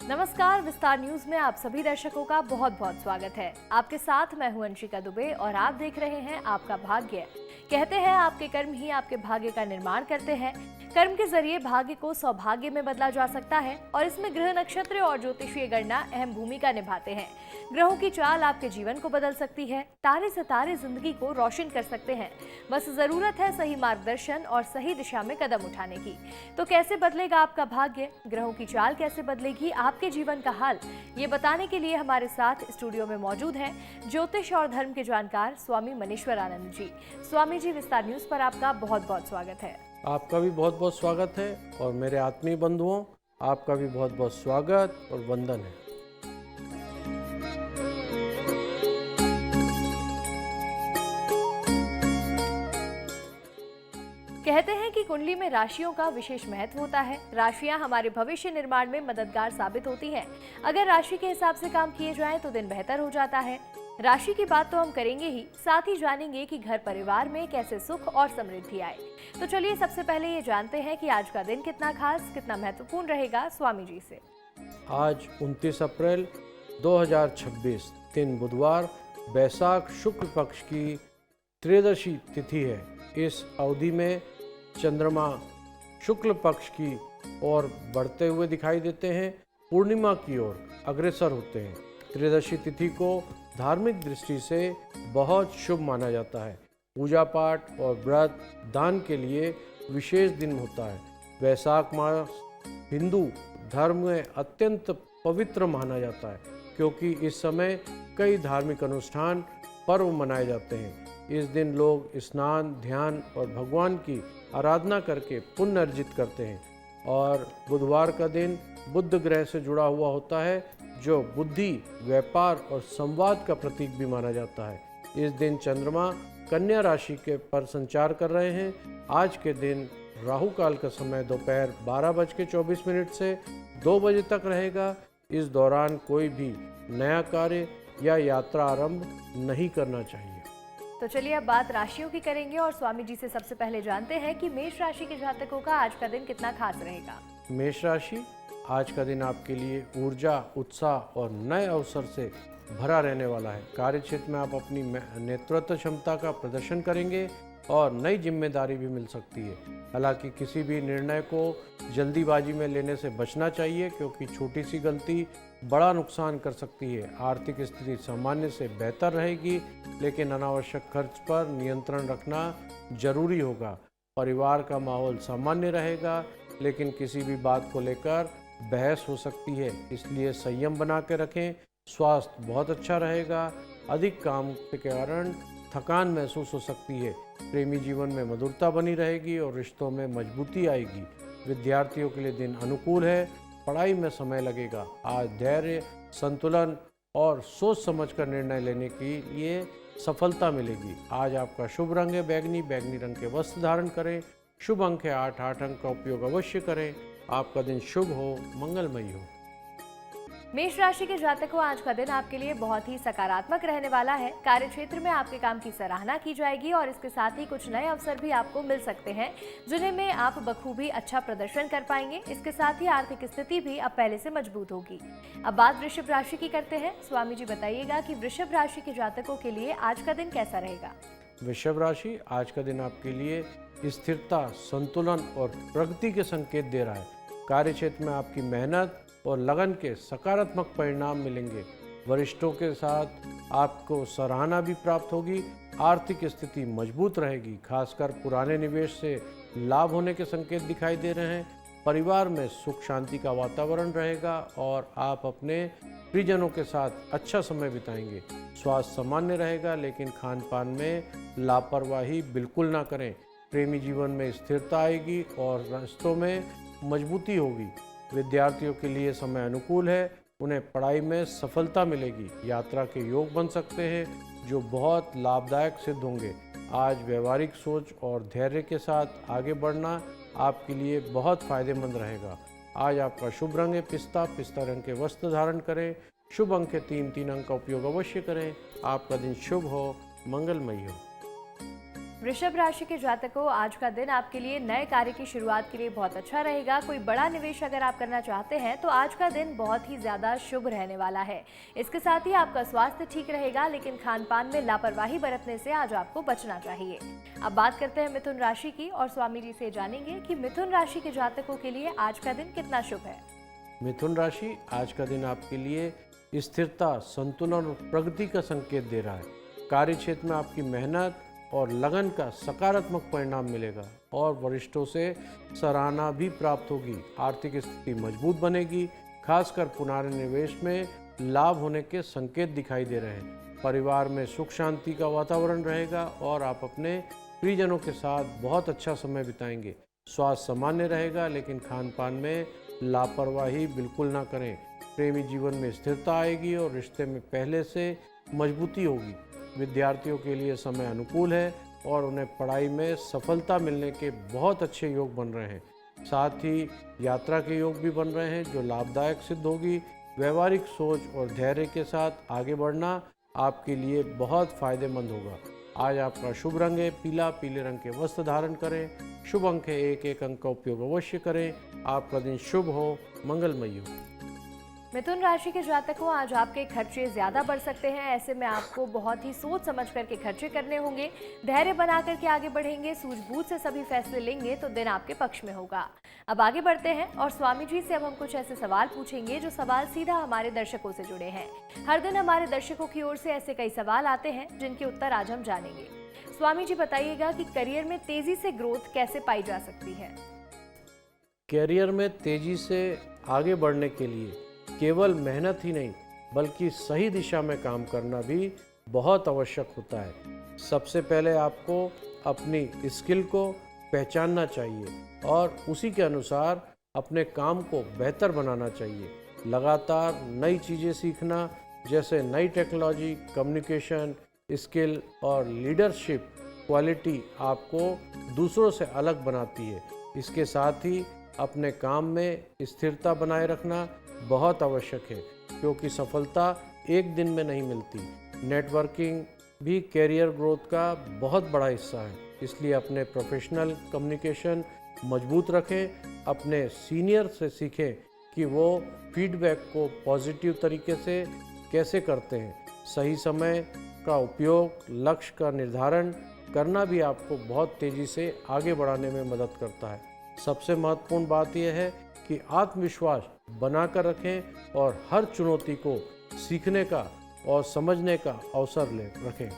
नमस्कार, विस्तार न्यूज में आप सभी दर्शकों का बहुत बहुत स्वागत है। आपके साथ मैं हूं अंशिका दुबे और आप देख रहे हैं आपका भाग्य। कहते हैं आपके कर्म ही आपके भाग्य का निर्माण करते हैं। कर्म के जरिए भाग्य को सौभाग्य में बदला जा सकता है और इसमें ग्रह, नक्षत्र और ज्योतिषीय गणना अहम भूमिका निभाते हैं। ग्रहों की चाल आपके जीवन को बदल सकती है। तारे सितारे जिंदगी को रोशन कर सकते हैं। बस जरूरत है सही मार्गदर्शन और सही दिशा में कदम उठाने की। तो कैसे बदलेगा आपका भाग्य, ग्रहों की चाल कैसे बदलेगी आपके जीवन का हाल, ये बताने के लिए हमारे साथ स्टूडियो में मौजूद हैं ज्योतिष और धर्म के जानकार स्वामी मनीश्वर आनंद जी। स्वामी जी, विस्तार न्यूज पर आपका बहुत बहुत स्वागत है। आपका भी बहुत बहुत स्वागत है और मेरे आत्मीय बंधुओं, आपका भी बहुत बहुत स्वागत और वंदन है। कहते हैं कि कुंडली में राशियों का विशेष महत्व होता है। राशियां हमारे भविष्य निर्माण में मददगार साबित होती हैं। अगर राशि के हिसाब से काम किए जाएं तो दिन बेहतर हो जाता है। राशि की बात तो हम करेंगे ही, साथ ही जानेंगे कि घर परिवार में कैसे सुख और समृद्धि आए। तो चलिए सबसे पहले ये जानते हैं कि आज का दिन कितना खास, कितना महत्वपूर्ण रहेगा स्वामी जी से। आज 29 अप्रैल 2026 दिन बुधवार, वैशाख शुक्ल पक्ष की त्रयोदशी तिथि है। इस अवधि में चंद्रमा शुक्ल पक्ष की ओर बढ़ते हुए दिखाई देते हैं, पूर्णिमा की ओर अग्रसर होते हैं। त्रयोदशी तिथि को धार्मिक दृष्टि से बहुत शुभ माना जाता है। पूजा पाठ और व्रत दान के लिए विशेष दिन होता है। वैशाख मास हिंदू धर्म में अत्यंत पवित्र माना जाता है क्योंकि इस समय कई धार्मिक अनुष्ठान पर्व मनाए जाते हैं। इस दिन लोग स्नान, ध्यान और भगवान की आराधना करके पुण्य अर्जित करते हैं। और बुधवार का दिन बुध ग्रह से जुड़ा हुआ होता है, जो बुद्धि, व्यापार और संवाद का प्रतीक भी माना जाता है। इस दिन चंद्रमा कन्या राशि के पर संचार कर रहे हैं। आज के दिन राहु काल का समय दोपहर 12:24 से 2 बजे तक रहेगा। इस दौरान कोई भी नया कार्य या यात्रा आरंभ नहीं करना चाहिए। तो चलिए अब बात राशियों की करेंगे और स्वामी जी से सबसे पहले जानते हैं कि मेष राशि के जातकों का आज का दिन कितना खास रहेगा। मेष राशि, आज का दिन आपके लिए ऊर्जा, उत्साह और नए अवसर से भरा रहने वाला है। कार्य क्षेत्र में आप अपनी नेतृत्व क्षमता का प्रदर्शन करेंगे और नई जिम्मेदारी भी मिल सकती है। हालांकि किसी भी निर्णय को जल्दीबाजी में लेने से बचना चाहिए क्योंकि छोटी सी गलती बड़ा नुकसान कर सकती है। आर्थिक स्थिति सामान्य से बेहतर रहेगी, लेकिन अनावश्यक खर्च पर नियंत्रण रखना जरूरी होगा। परिवार का माहौल सामान्य रहेगा, लेकिन किसी भी बात को लेकर बहस हो सकती है, इसलिए संयम बना के रखें। स्वास्थ्य बहुत अच्छा रहेगा। अधिक काम के कारण थकान महसूस हो सकती है। प्रेमी जीवन में मधुरता बनी रहेगी और रिश्तों में मजबूती आएगी। विद्यार्थियों के लिए दिन अनुकूल है। पढ़ाई में समय लगेगा। आज धैर्य, संतुलन और सोच समझकर निर्णय लेने के लिए सफलता मिलेगी। आज आपका शुभ रंग है बैगनी। बैगनी रंग के वस्त्र धारण करें। शुभ अंक है 8। 8 अंक का उपयोग अवश्य करें। आपका दिन शुभ हो, मंगलमयी हो। मेष राशि के जातकों, आज का दिन आपके लिए बहुत ही सकारात्मक रहने वाला है। कार्य क्षेत्र में आपके काम की सराहना की जाएगी और इसके साथ ही कुछ नए अवसर भी आपको मिल सकते हैं, जिन्हें में आप बखूबी अच्छा प्रदर्शन कर पाएंगे। इसके साथ ही आर्थिक स्थिति भी अब पहले से मजबूत होगी। अब बात वृषभ राशि की करते हैं। स्वामी जी बताइएगा कि वृषभ राशि के जातकों के लिए आज का दिन कैसा रहेगा। वृषभ राशि, आज का दिन आपके लिए स्थिरता, संतुलन और प्रगति के संकेत दे रहा है। कार्य क्षेत्र में आपकी मेहनत और लगन के सकारात्मक परिणाम मिलेंगे। वरिष्ठों के साथ आपको सराहना भी प्राप्त होगी। आर्थिक स्थिति मजबूत रहेगी। खासकर पुराने निवेश से लाभ होने के संकेत दिखाई दे रहे हैं। परिवार में सुख शांति का वातावरण रहेगा और आप अपने प्रियजनों के साथ अच्छा समय बिताएंगे। स्वास्थ्य सामान्य रहेगा, लेकिन खान पान में लापरवाही बिल्कुल ना करें। प्रेमी जीवन में स्थिरता आएगी और रिश्तों में मजबूती होगी। विद्यार्थियों के लिए समय अनुकूल है। उन्हें पढ़ाई में सफलता मिलेगी। यात्रा के योग बन सकते हैं जो बहुत लाभदायक सिद्ध होंगे। आज व्यवहारिक सोच और धैर्य के साथ आगे बढ़ना आपके लिए बहुत फायदेमंद रहेगा। आज आपका शुभ रंग है पिस्ता। पिस्ता रंग के वस्त्र धारण करें। शुभ अंक है 3। 3 अंक का उपयोग अवश्य करें। आपका दिन शुभ हो, मंगलमयी हो। वृषभ राशि के जातकों, आज का दिन आपके लिए नए कार्य की शुरुआत के लिए बहुत अच्छा रहेगा। कोई बड़ा निवेश अगर आप करना चाहते हैं तो आज का दिन बहुत ही ज्यादा शुभ रहने वाला है। इसके साथ ही आपका स्वास्थ्य ठीक रहेगा, लेकिन खान पान में लापरवाही बरतने से आज आपको बचना चाहिए। अब बात करते हैं मिथुन राशि की और स्वामी जी से जानेंगे कि मिथुन राशि के जातकों के लिए आज का दिन कितना शुभ है। मिथुन राशि, आज का दिन आपके लिए स्थिरता, संतुलन और प्रगति का संकेत दे रहा है। कार्य क्षेत्र में आपकी मेहनत और लगन का सकारात्मक परिणाम मिलेगा और वरिष्ठों से सराहना भी प्राप्त होगी। आर्थिक स्थिति मजबूत बनेगी, खासकर पुनर्निवेश में लाभ होने के संकेत दिखाई दे रहे हैं। परिवार में सुख शांति का वातावरण रहेगा और आप अपने प्रियजनों के साथ बहुत अच्छा समय बिताएंगे। स्वास्थ्य सामान्य रहेगा, लेकिन खान पान में लापरवाही बिल्कुल ना करें। प्रेमी जीवन में स्थिरता आएगी और रिश्ते में पहले से मजबूती होगी। विद्यार्थियों के लिए समय अनुकूल है और उन्हें पढ़ाई में सफलता मिलने के बहुत अच्छे योग बन रहे हैं। साथ ही यात्रा के योग भी बन रहे हैं जो लाभदायक सिद्ध होगी। व्यवहारिक सोच और धैर्य के साथ आगे बढ़ना आपके लिए बहुत फायदेमंद होगा। आज आपका शुभ रंग है पीला। पीले रंग के वस्त्र धारण करें। शुभ अंक है 1 अंक का उपयोग अवश्य करें। आपका दिन शुभ हो, मंगलमय हो। मिथुन राशि के जातकों, आज आपके खर्चे ज्यादा बढ़ सकते हैं। ऐसे में आपको बहुत ही सोच समझ करके खर्चे करने होंगे। धैर्य बना करके आगे बढ़ेंगे, सूझबूझ से सभी फैसले लेंगे तो दिन आपके पक्ष में होगा। अब आगे बढ़ते हैं और स्वामी जी से अब हम कुछ ऐसे सवाल पूछेंगे जो सवाल सीधा हमारे दर्शकों से जुड़े हैं। हर दिन हमारे दर्शकों की ओर से ऐसे कई सवाल आते हैं जिनके उत्तर आज हम जानेंगे। स्वामी जी बताइएगा कि करियर में तेजी से ग्रोथ कैसे पाई जा सकती है। करियर में तेजी से आगे बढ़ने के लिए केवल मेहनत ही नहीं, बल्कि सही दिशा में काम करना भी बहुत आवश्यक होता है। सबसे पहले आपको अपनी स्किल को पहचानना चाहिए और उसी के अनुसार अपने काम को बेहतर बनाना चाहिए। लगातार नई चीज़ें सीखना, जैसे नई टेक्नोलॉजी, कम्युनिकेशन स्किल और लीडरशिप क्वालिटी आपको दूसरों से अलग बनाती है। इसके साथ ही अपने काम में स्थिरता बनाए रखना बहुत आवश्यक है, क्योंकि सफलता एक दिन में नहीं मिलती। नेटवर्किंग भी कैरियर ग्रोथ का बहुत बड़ा हिस्सा है, इसलिए अपने प्रोफेशनल कम्युनिकेशन मजबूत रखें। अपने सीनियर से सीखें कि वो फीडबैक को पॉजिटिव तरीके से कैसे करते हैं। सही समय का उपयोग, लक्ष्य का निर्धारण करना भी आपको बहुत तेज़ी से आगे बढ़ाने में मदद करता है। सबसे महत्वपूर्ण बात यह है कि आत्मविश्वास बनाकर रखें और हर चुनौती को सीखने का और समझने का अवसर रखें।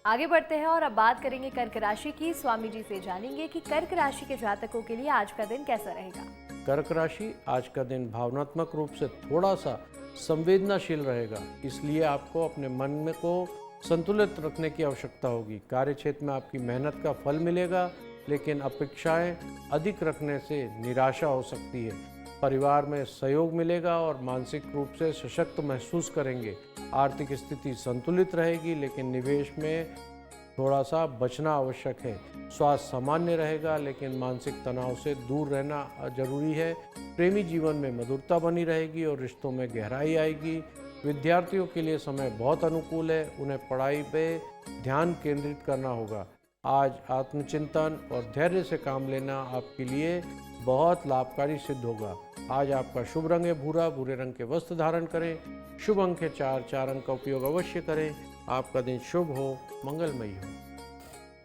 आगे बढ़ते हैं और अब बात करेंगे कर्क राशि की। स्वामी जी से जानेंगे कि कर्क राशि के जातकों के लिए आज का दिन कैसा रहेगा। कर्क राशि, आज का दिन भावनात्मक रूप से थोड़ा सा संवेदनाशील रहेगा, इसलिए आपको अपने मन में को संतुलित रखने की आवश्यकता होगी। कार्य क्षेत्र में आपकी मेहनत का फल मिलेगा, लेकिन अपेक्षाएं अधिक रखने से निराशा हो सकती है। परिवार में सहयोग मिलेगा और मानसिक रूप से सशक्त महसूस करेंगे। आर्थिक स्थिति संतुलित रहेगी, लेकिन निवेश में थोड़ा सा बचना आवश्यक है। स्वास्थ्य सामान्य रहेगा, लेकिन मानसिक तनाव से दूर रहना जरूरी है। प्रेमी जीवन में मधुरता बनी रहेगी और रिश्तों में गहराई आएगी। विद्यार्थियों के लिए समय बहुत अनुकूल है, उन्हें पढ़ाई पे ध्यान केंद्रित करना होगा। आज आत्मचिंतन और धैर्य से काम लेना आपके लिए बहुत लाभकारी सिद्ध होगा। आज आपका शुभ रंग है भूरा। भूरे रंग के वस्त्र धारण करें। शुभ अंक है 4 अंक का उपयोग अवश्य करें। आपका दिन शुभ हो, मंगलमय हो।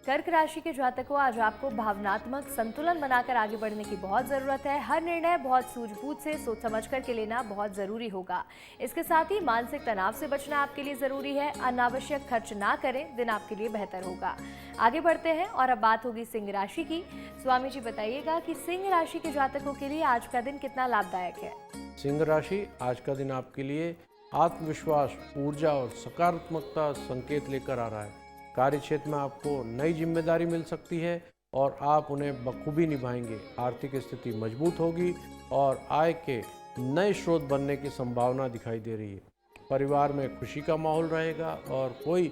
कर्क राशि के जातकों, आज आपको भावनात्मक संतुलन बनाकर आगे बढ़ने की बहुत ज़रूरत है। हर निर्णय बहुत सूझबूझ से सोच समझ करके लेना बहुत ज़रूरी होगा। इसके साथ ही मानसिक तनाव से बचना आपके लिए ज़रूरी है। अनावश्यक खर्च ना करें, दिन आपके लिए बेहतर होगा। आगे बढ़ते हैं और अब बात होगी सिंह राशि की। स्वामी जी बताइएगा कि सिंह राशि के जातकों के लिए आज का दिन कितना लाभदायक है। सिंह राशि, आज का दिन आपके लिए आत्मविश्वास, ऊर्जा और सकारात्मकता संकेत लेकर आ रहा है। कार्य क्षेत्र में आपको नई जिम्मेदारी मिल सकती है और आप उन्हें बखूबी निभाएंगे। आर्थिक स्थिति मजबूत होगी और आय के नए स्रोत बनने की संभावना दिखाई दे रही है। परिवार में खुशी का माहौल रहेगा और कोई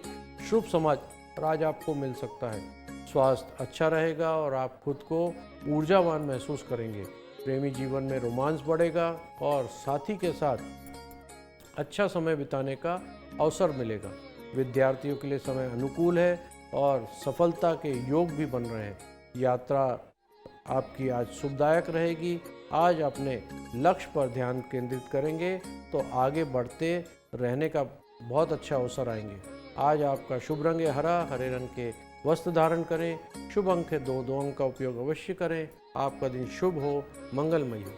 शुभ समाचार आज आपको मिल सकता है। स्वास्थ्य अच्छा रहेगा और आप खुद को ऊर्जावान महसूस करेंगे। प्रेमी जीवन में रोमांस बढ़ेगा और साथी के साथ अच्छा समय बिताने का अवसर मिलेगा। विद्यार्थियों के लिए समय अनुकूल है, और सफलता के योग भी बन रहे हैं। यात्रा आपकी आज शुभदायक रहेगी। आज अपने लक्ष्य पर ध्यान केंद्रित करेंगे तो आगे बढ़ते रहने का बहुत अच्छा अवसर आएंगे। आज आपका शुभ रंग है हरा, हरे रंग के वस्त्र धारण करें। शुभ अंक है 2, 2 अंक का उपयोग अवश्य करें। आपका दिन शुभ हो, मंगलमय हो।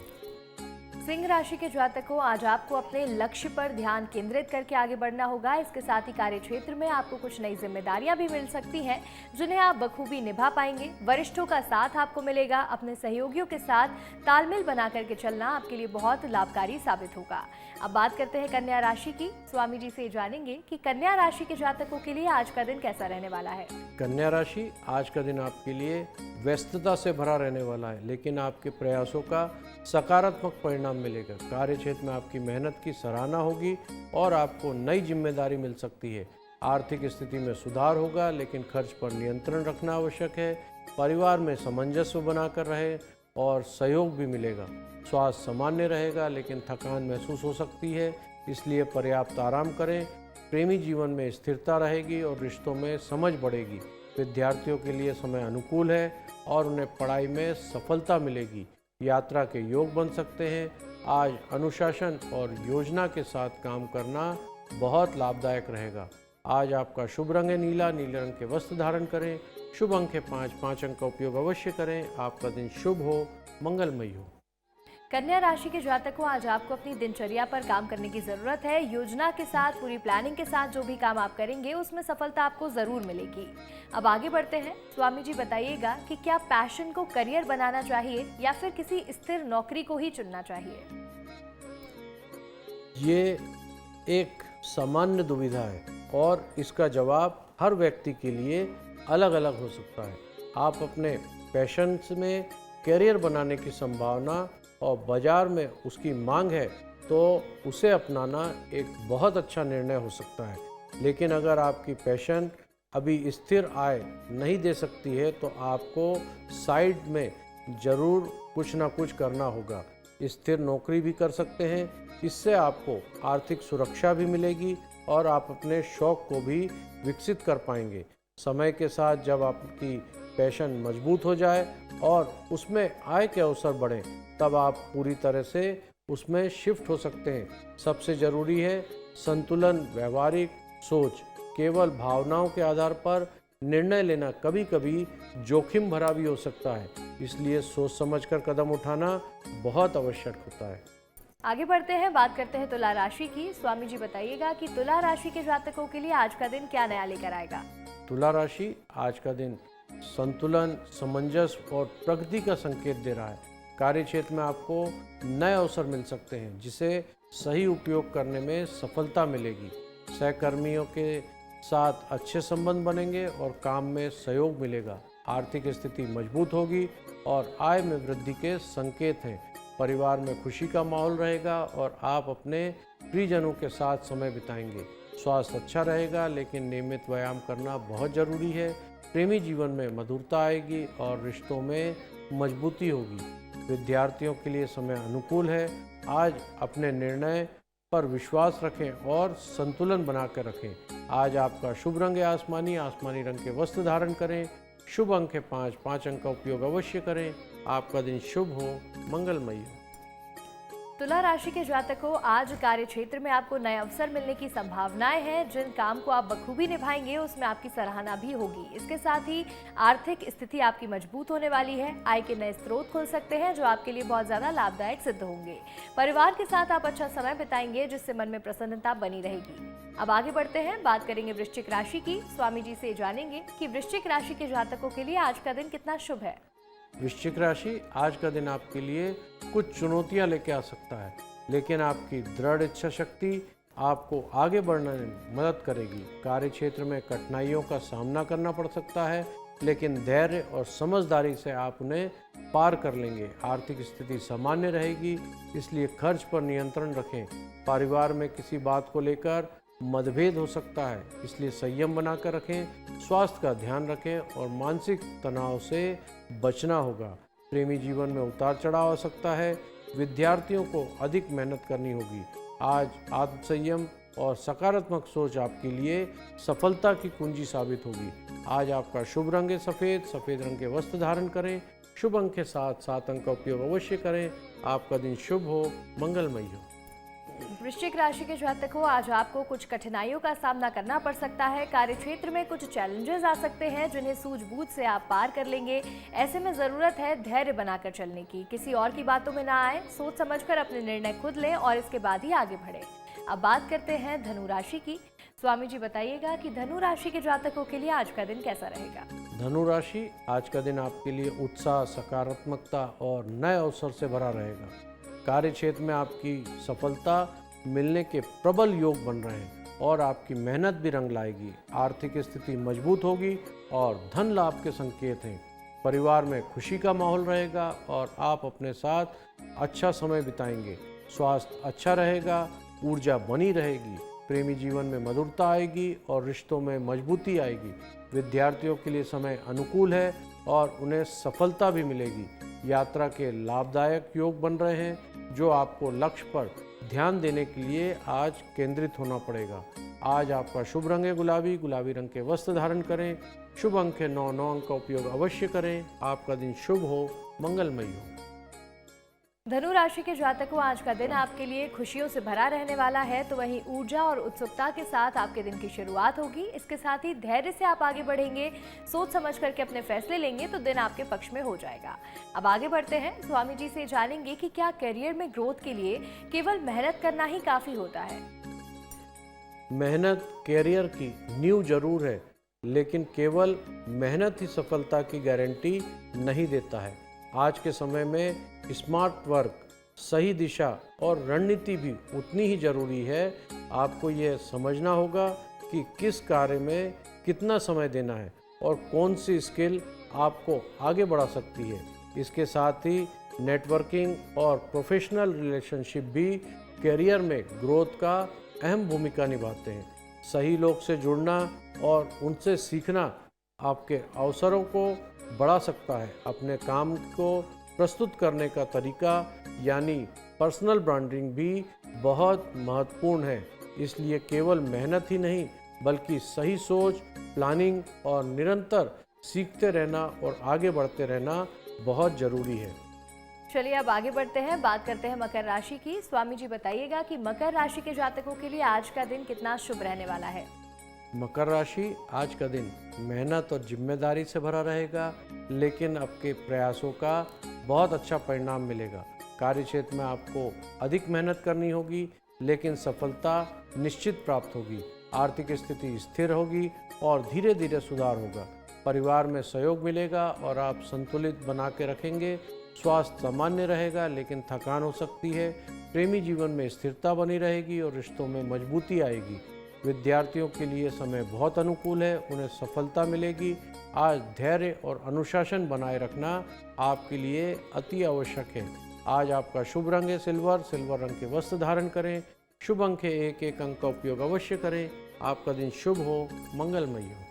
सिंह राशि के जातकों, आज आपको अपने लक्ष्य पर ध्यान केंद्रित करके आगे बढ़ना होगा। इसके साथ ही कार्य क्षेत्र में आपको कुछ नई जिम्मेदारियां भी मिल सकती हैं, जिन्हें आप बखूबी निभा पाएंगे। वरिष्ठों का साथ आपको मिलेगा। अपने सहयोगियों के साथ तालमेल बना करके चलना आपके लिए बहुत लाभकारी साबित होगा। अब बात करते हैं कन्या राशि की। स्वामी जी से जानेंगे कि कन्या राशि के जातकों के लिए आज का दिन कैसा रहने वाला है। कन्या राशि, आज का दिन आपके लिए व्यस्तता से भरा रहने वाला है, लेकिन आपके प्रयासों का सकारात्मक परिणाम मिलेगा। कार्य क्षेत्र में आपकी मेहनत की सराहना होगी और आपको नई जिम्मेदारी मिल सकती है। आर्थिक स्थिति में सुधार होगा, लेकिन खर्च पर नियंत्रण रखना आवश्यक है। परिवार में सामंजस्य बनाकर रहे और सहयोग भी मिलेगा। स्वास्थ्य सामान्य रहेगा, लेकिन थकान महसूस हो सकती है, इसलिए पर्याप्त आराम करें। प्रेमी जीवन में स्थिरता रहेगी और रिश्तों में समझ बढ़ेगी। विद्यार्थियों के लिए समय अनुकूल है और उन्हें पढ़ाई में सफलता मिलेगी। यात्रा के योग बन सकते हैं। आज अनुशासन और योजना के साथ काम करना बहुत लाभदायक रहेगा। आज आपका शुभ रंग है नीला, नीले रंग के वस्त्र धारण करें। शुभ अंक है 5, 5 अंक का उपयोग अवश्य करें। आपका दिन शुभ हो, मंगलमय हो। कन्या राशि के जातकों, आज आपको अपनी दिनचर्या पर काम करने की जरूरत है। योजना के साथ, पूरी प्लानिंग के साथ जो भी काम आप करेंगे उसमें सफलता आपको जरूर मिलेगी। अब आगे बढ़ते हैं। स्वामी जी बताइएगा कि क्या पैशन को करियर बनाना चाहिए या फिर किसी स्थिर नौकरी को ही चुनना चाहिए। ये एक सामान्य दुविधा है और इसका जवाब हर व्यक्ति के लिए अलग अलग हो सकता है। आप अपने पैशन में करियर बनाने की संभावना और बाजार में उसकी मांग है तो उसे अपनाना एक बहुत अच्छा निर्णय हो सकता है। लेकिन अगर आपकी पैशन अभी स्थिर आय नहीं दे सकती है तो आपको साइड में ज़रूर कुछ ना कुछ करना होगा। स्थिर नौकरी भी कर सकते हैं, इससे आपको आर्थिक सुरक्षा भी मिलेगी और आप अपने शौक को भी विकसित कर पाएंगे। समय के साथ जब आपकी पैशन मजबूत हो जाए और उसमें आय के अवसर बढ़ें, तब आप पूरी तरह से उसमें शिफ्ट हो सकते हैं। सबसे ज़रूरी है संतुलन, व्यवहारिक सोच। केवल भावनाओं के आधार पर निर्णय लेना कभी कभी जोखिम भरा भी हो सकता है, इसलिए सोच समझकर कदम उठाना बहुत आवश्यक होता है। आगे बढ़ते हैं, बात करते हैं तुला राशि की। स्वामी जी बताइएगा कि तुला राशि के जातकों के लिए आज का दिन क्या नया लेकर आएगा। तुला राशि, आज का दिन संतुलन, सामंजस्य और प्रगति का संकेत दे रहा है। कार्य क्षेत्र में आपको नए अवसर मिल सकते हैं, जिसे सही उपयोग करने में सफलता मिलेगी। सहकर्मियों के साथ अच्छे संबंध बनेंगे और काम में सहयोग मिलेगा। आर्थिक स्थिति मजबूत होगी और आय में वृद्धि के संकेत हैं। परिवार में खुशी का माहौल रहेगा और आप अपने प्रियजनों के साथ समय बिताएंगे। स्वास्थ्य अच्छा रहेगा, लेकिन नियमित व्यायाम करना बहुत ज़रूरी है। प्रेमी जीवन में मधुरता आएगी और रिश्तों में मजबूती होगी। विद्यार्थियों के लिए समय अनुकूल है। आज अपने निर्णय पर विश्वास रखें और संतुलन बनाकर रखें। आज आपका शुभ रंग है आसमानी, आसमानी रंग के वस्त्र धारण करें। शुभ अंक है 5, 5 अंक का उपयोग अवश्य करें। आपका दिन शुभ हो, मंगलमय हो। तुला राशि के जातकों, आज कार्य क्षेत्र में आपको नए अवसर मिलने की संभावनाएं हैं। जिन काम को आप बखूबी निभाएंगे उसमें आपकी सराहना भी होगी। इसके साथ ही आर्थिक स्थिति आपकी मजबूत होने वाली है। आय के नए स्रोत खुल सकते हैं जो आपके लिए बहुत ज्यादा लाभदायक सिद्ध होंगे। परिवार के साथ आप अच्छा समय बिताएंगे, जिससे मन में प्रसन्नता बनी रहेगी। अब आगे बढ़ते हैं, बात करेंगे वृश्चिक राशि की। स्वामी जी से जानेंगे कि वृश्चिक राशि के जातकों के लिए आज का दिन कितना शुभ है। वृश्चिक राशि, आज का दिन आपके लिए कुछ चुनौतियां लेके आ सकता है, लेकिन आपकी दृढ़ इच्छा शक्ति आपको आगे बढ़ने में मदद करेगी। कार्य क्षेत्र में कठिनाइयों का सामना करना पड़ सकता है, लेकिन धैर्य और समझदारी से आप उन्हें पार कर लेंगे। आर्थिक स्थिति सामान्य रहेगी, इसलिए खर्च पर नियंत्रण रखें। परिवार में किसी बात को लेकर मतभेद हो सकता है, इसलिए संयम बनाकर रखें। स्वास्थ्य का ध्यान रखें और मानसिक तनाव से बचना होगा। प्रेमी जीवन में उतार चढ़ाव आ सकता है। विद्यार्थियों को अधिक मेहनत करनी होगी। आज आत्म संयम और सकारात्मक सोच आपके लिए सफलता की कुंजी साबित होगी। आज आपका शुभ रंग है सफ़ेद। सफ़ेद रंग के वस्त्र धारण करें। शुभ अंक के साथ 7 अंक का उपयोग अवश्य करें। आपका दिन शुभ हो, मंगलमय हो। वृश्चिक राशि के जातकों, आज आपको कुछ कठिनाइयों का सामना करना पड़ सकता है। कार्यक्षेत्र में कुछ चैलेंजेस आ सकते हैं जिन्हें सूझबूझ से आप पार कर लेंगे। ऐसे में जरूरत है धैर्य बनाकर चलने की। किसी और की बातों में ना आए, सोच समझकर अपने निर्णय खुद लें और इसके बाद ही आगे बढ़े। अब बात करते हैं धनु राशि की। स्वामी जी बताइएगा कि धनु राशि के जातकों के लिए आज का दिन कैसा रहेगा। धनु राशि, आज का दिन आपके लिए उत्साह, सकारात्मकता और नए अवसर से भरा रहेगा। कार्य क्षेत्र में आपकी सफलता मिलने के प्रबल योग बन रहे हैं और आपकी मेहनत भी रंग लाएगी। आर्थिक स्थिति मजबूत होगी और धन लाभ के संकेत हैं। परिवार में खुशी का माहौल रहेगा और आप अपने साथ अच्छा समय बिताएंगे। स्वास्थ्य अच्छा रहेगा, ऊर्जा बनी रहेगी। प्रेमी जीवन में मधुरता आएगी और रिश्तों में मजबूती आएगी। विद्यार्थियों के लिए समय अनुकूल है और उन्हें सफलता भी मिलेगी। यात्रा के लाभदायक योग बन रहे हैं जो आपको लक्ष्य पर ध्यान देने के लिए आज केंद्रित होना पड़ेगा। आज आपका शुभ रंग है गुलाबी। गुलाबी रंग के वस्त्र धारण करें। शुभ अंक है 9। 9 अंक का उपयोग अवश्य करें। आपका दिन शुभ हो, मंगलमय हो। धनु राशि के जातकों, आज का दिन आपके लिए खुशियों से भरा रहने वाला है। तो वहीं ऊर्जा और उत्सुकता के साथ आपके दिन की शुरुआत होगी। इसके साथ ही धैर्य से आप आगे बढ़ेंगे। सोच समझ करके अपने फैसले लेंगे तो दिन आपके पक्ष में हो जाएगा। अब आगे बढ़ते हैं, स्वामी जी से जानेंगे कि क्या करियर में ग्रोथ के लिए केवल मेहनत करना ही काफी होता है। मेहनत करियर की नींव जरूर है, लेकिन केवल मेहनत ही सफलता की गारंटी नहीं देता है। आज के समय में स्मार्ट वर्क, सही दिशा और रणनीति भी उतनी ही जरूरी है। आपको यह समझना होगा कि किस कार्य में कितना समय देना है और कौन सी स्किल आपको आगे बढ़ा सकती है। इसके साथ ही नेटवर्किंग और प्रोफेशनल रिलेशनशिप भी करियर में ग्रोथ का अहम भूमिका निभाते हैं। सही लोग से जुड़ना और उनसे सीखना आपके अवसरों को बढ़ा सकता है। अपने काम को प्रस्तुत करने का तरीका यानी पर्सनल ब्रांडिंग भी बहुत महत्वपूर्ण है। इसलिए केवल मेहनत ही नहीं बल्कि सही सोच, प्लानिंग और निरंतर सीखते रहना और आगे बढ़ते रहना बहुत जरूरी है। चलिए अब आगे बढ़ते हैं, बात करते हैं मकर राशि की। स्वामी जी बताइएगा कि मकर राशि के जातकों के लिए आज का दिन कितना शुभ रहने वाला है। मकर राशि, आज का दिन मेहनत और जिम्मेदारी से भरा रहेगा, लेकिन आपके प्रयासों का बहुत अच्छा परिणाम मिलेगा। कार्य क्षेत्र में आपको अधिक मेहनत करनी होगी, लेकिन सफलता निश्चित प्राप्त होगी। आर्थिक स्थिति स्थिर होगी और धीरे धीरे सुधार होगा। परिवार में सहयोग मिलेगा और आप संतुलित बना के रखेंगे। स्वास्थ्य सामान्य रहेगा, लेकिन थकान हो सकती है। प्रेमी जीवन में स्थिरता बनी रहेगी और रिश्तों में मजबूती आएगी। विद्यार्थियों के लिए समय बहुत अनुकूल है, उन्हें सफलता मिलेगी। आज धैर्य और अनुशासन बनाए रखना आपके लिए अति आवश्यक है। आज आपका शुभ रंग है सिल्वर। सिल्वर रंग के वस्त्र धारण करें। शुभ अंक है 1। 1 अंक का उपयोग अवश्य करें। आपका दिन शुभ हो, मंगलमय हो।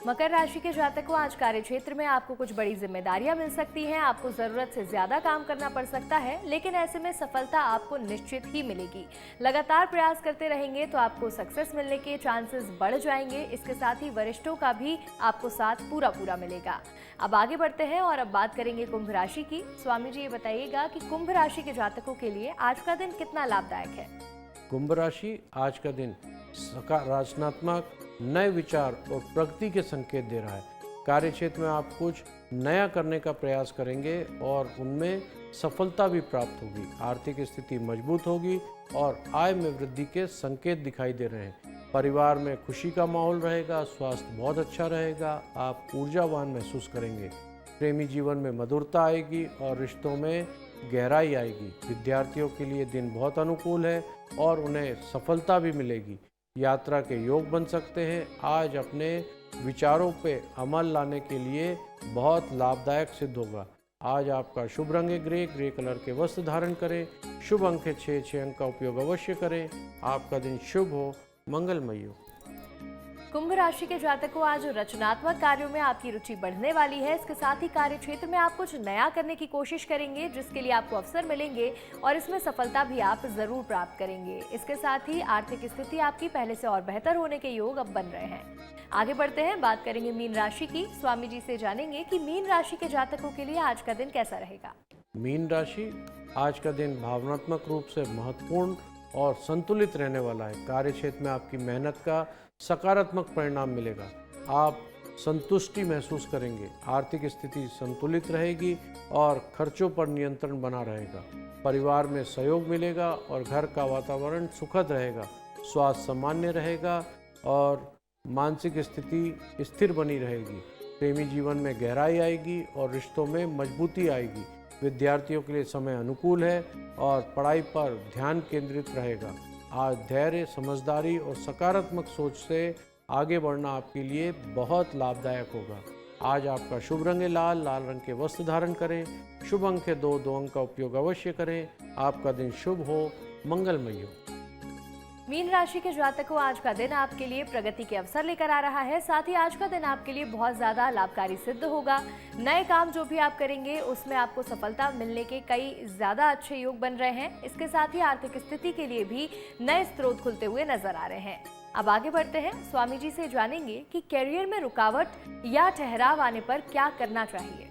मकर राशि के जातकों, आज कार्यक्षेत्र में आपको कुछ बड़ी जिम्मेदारियां मिल सकती हैं। आपको जरूरत से ज्यादा काम करना पड़ सकता है, लेकिन ऐसे में सफलता आपको निश्चित ही मिलेगी। लगातार प्रयास करते रहेंगे तो आपको सक्सेस मिलने के चांसेस बढ़ जाएंगे। इसके साथ ही वरिष्ठों का भी आपको साथ पूरा मिलेगा। अब आगे बढ़ते हैं और अब बात करेंगे कुंभ राशि की। स्वामी जी ये बताइएगा कि कुंभ राशि के जातकों के लिए आज का दिन कितना लाभदायक है। कुंभ राशि, आज का दिन सकारात्मक, नए विचार और प्रगति के संकेत दे रहा है। कार्य क्षेत्र में आप कुछ नया करने का प्रयास करेंगे और उनमें सफलता भी प्राप्त होगी। आर्थिक स्थिति मजबूत होगी और आय में वृद्धि के संकेत दिखाई दे रहे हैं। परिवार में खुशी का माहौल रहेगा। स्वास्थ्य बहुत अच्छा रहेगा। आप ऊर्जावान महसूस करेंगे। प्रेमी जीवन में मधुरता आएगी और रिश्तों में गहराई आएगी। विद्यार्थियों के लिए दिन बहुत अनुकूल है और उन्हें सफलता भी मिलेगी। यात्रा के योग बन सकते हैं। आज अपने विचारों पे अमल लाने के लिए बहुत लाभदायक सिद्ध होगा। आज आपका शुभ रंग है ग्रे। ग्रे कलर के वस्त्र धारण करें। शुभ अंक है 6। 6 अंक का उपयोग अवश्य करें। आपका दिन शुभ हो, मंगलमय हो। कुंभ राशि के जातकों, आज रचनात्मक कार्यों में आपकी रुचि बढ़ने वाली है। इसके साथ ही कार्य क्षेत्र में आप कुछ नया करने की कोशिश करेंगे, जिसके लिए आपको अवसर मिलेंगे और इसमें सफलता भी आप जरूर प्राप्त करेंगे। इसके साथ ही आर्थिक स्थिति आपकी पहले से और बेहतर होने के योग अब बन रहे हैं। आगे बढ़ते हैं, बात करेंगे मीन राशि की। स्वामी जी से जानेंगे कि मीन राशि के जातकों के लिए आज का दिन कैसा रहेगा। मीन राशि, आज का दिन भावनात्मक रूप से महत्वपूर्ण और संतुलित रहने वाला है। कार्य क्षेत्र में आपकी मेहनत का सकारात्मक परिणाम मिलेगा। आप संतुष्टि महसूस करेंगे। आर्थिक स्थिति संतुलित रहेगी और खर्चों पर नियंत्रण बना रहेगा। परिवार में सहयोग मिलेगा और घर का वातावरण सुखद रहेगा। स्वास्थ्य सामान्य रहेगा और मानसिक स्थिति स्थिर बनी रहेगी। प्रेमी जीवन में गहराई आएगी और रिश्तों में मजबूती आएगी। विद्यार्थियों के लिए समय अनुकूल है और पढ़ाई पर ध्यान केंद्रित रहेगा। आज धैर्य, समझदारी और सकारात्मक सोच से आगे बढ़ना आपके लिए बहुत लाभदायक होगा। आज आपका शुभ रंग है लाल। लाल रंग के वस्त्र धारण करें। शुभ अंक है 2। 2 अंक का उपयोग अवश्य करें। आपका दिन शुभ हो, मंगलमय हो। मीन राशि के जातकों, आज का दिन आपके लिए प्रगति के अवसर लेकर आ रहा है। साथ ही आज का दिन आपके लिए बहुत ज्यादा लाभकारी सिद्ध होगा। नए काम जो भी आप करेंगे उसमें आपको सफलता मिलने के कई ज्यादा अच्छे योग बन रहे हैं। इसके साथ ही आर्थिक स्थिति के लिए भी नए स्रोत खुलते हुए नजर आ रहे हैं। अब आगे बढ़ते हैं, स्वामी जी से जानेंगे कि करियर में रुकावट या ठहराव आने पर क्या करना चाहिए।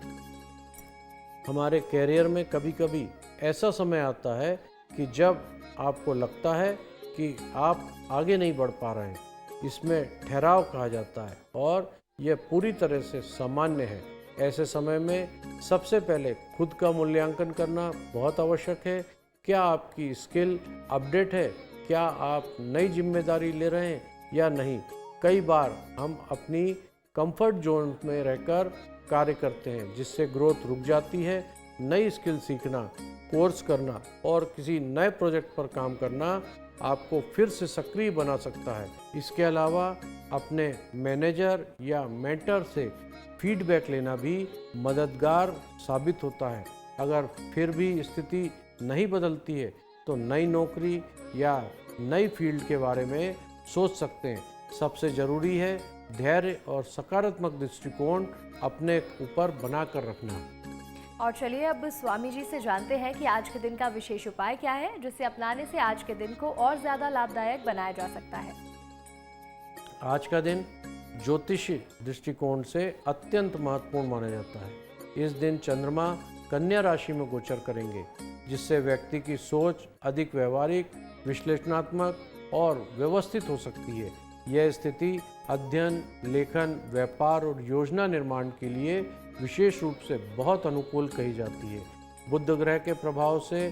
हमारे करियर में कभी कभी ऐसा समय आता है कि जब आपको लगता है कि आप आगे नहीं बढ़ पा रहे हैं। इसमें ठहराव कहा जाता है और यह पूरी तरह से सामान्य है। ऐसे समय में सबसे पहले खुद का मूल्यांकन करना बहुत आवश्यक है। क्या आपकी स्किल अपडेट है? क्या आप नई जिम्मेदारी ले रहे हैं या नहीं? कई बार हम अपनी कंफर्ट जोन में रहकर कार्य करते हैं, जिससे ग्रोथ रुक जाती है। नई स्किल सीखना, कोर्स करना और किसी नए प्रोजेक्ट पर काम करना आपको फिर से सक्रिय बना सकता है। इसके अलावा अपने मैनेजर या मेंटर से फीडबैक लेना भी मददगार साबित होता है। अगर फिर भी स्थिति नहीं बदलती है तो नई नौकरी या नई फील्ड के बारे में सोच सकते हैं। सबसे ज़रूरी है धैर्य और सकारात्मक दृष्टिकोण अपने ऊपर बनाकर रखना। और चलिए अब स्वामी जी से जानते हैं कि आज के दिन का विशेष उपाय क्या है, जिसे अपनाने से आज के दिन को और ज्यादा लाभदायक बनाया जा सकता है। आज का दिन ज्योतिषी दृष्टिकोण से अत्यंत महत्वपूर्ण माना जाता है। इस दिन चंद्रमा कन्या राशि में गोचर करेंगे, जिससे व्यक्ति की सोच अधिक व्यवहारिक, विश्लेषणात्मक और व्यवस्थित हो सकती है। यह स्थिति अध्ययन, लेखन, व्यापार और योजना निर्माण के लिए विशेष रूप से बहुत अनुकूल कही जाती है। बुध ग्रह के प्रभाव से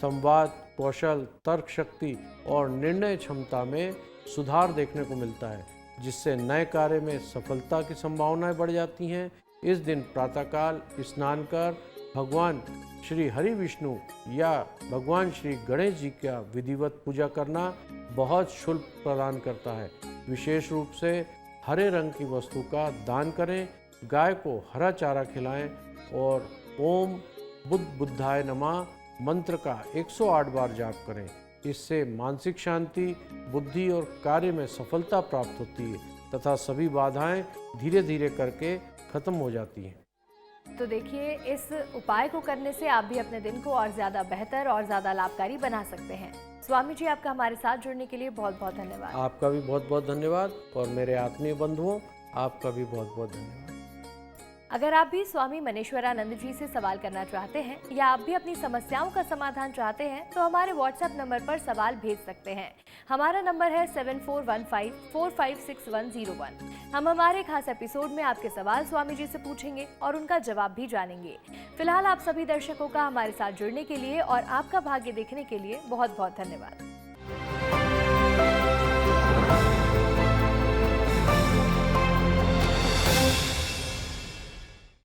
संवाद कौशल, तर्क शक्ति और निर्णय क्षमता में सुधार देखने को मिलता है, जिससे नए कार्य में सफलता की संभावनाएं बढ़ जाती हैं। इस दिन प्रातःकाल स्नान कर भगवान श्री हरि विष्णु या भगवान श्री गणेश जी का विधिवत पूजा करना बहुत शुभ प्रदान करता है। विशेष रूप से हरे रंग की वस्तु का दान करें, गाय को हरा चारा खिलाएं और ओम बुद्ध बुद्धाय नमः मंत्र का 108 बार जाप करें। इससे मानसिक शांति, बुद्धि और कार्य में सफलता प्राप्त होती है तथा सभी बाधाएं धीरे धीरे करके खत्म हो जाती हैं। तो देखिए, इस उपाय को करने से आप भी अपने दिन को और ज़्यादा बेहतर और ज़्यादा लाभकारी बना सकते हैं। स्वामी जी, आपका हमारे साथ जुड़ने के लिए बहुत बहुत धन्यवाद। आपका भी बहुत बहुत धन्यवाद और मेरे आत्मीय बंधुओं, आपका भी बहुत बहुत धन्यवाद। अगर आप भी स्वामी मनेश्वरानंद जी से सवाल करना चाहते हैं या आप भी अपनी समस्याओं का समाधान चाहते हैं तो हमारे व्हाट्सएप नंबर पर सवाल भेज सकते हैं। हमारा नंबर है 7415456101। हम हमारे खास एपिसोड में आपके सवाल स्वामी जी से पूछेंगे और उनका जवाब भी जानेंगे। फिलहाल आप सभी दर्शकों का हमारे साथ जुड़ने के लिए और आपका भाग्य देखने के लिए बहुत बहुत धन्यवाद।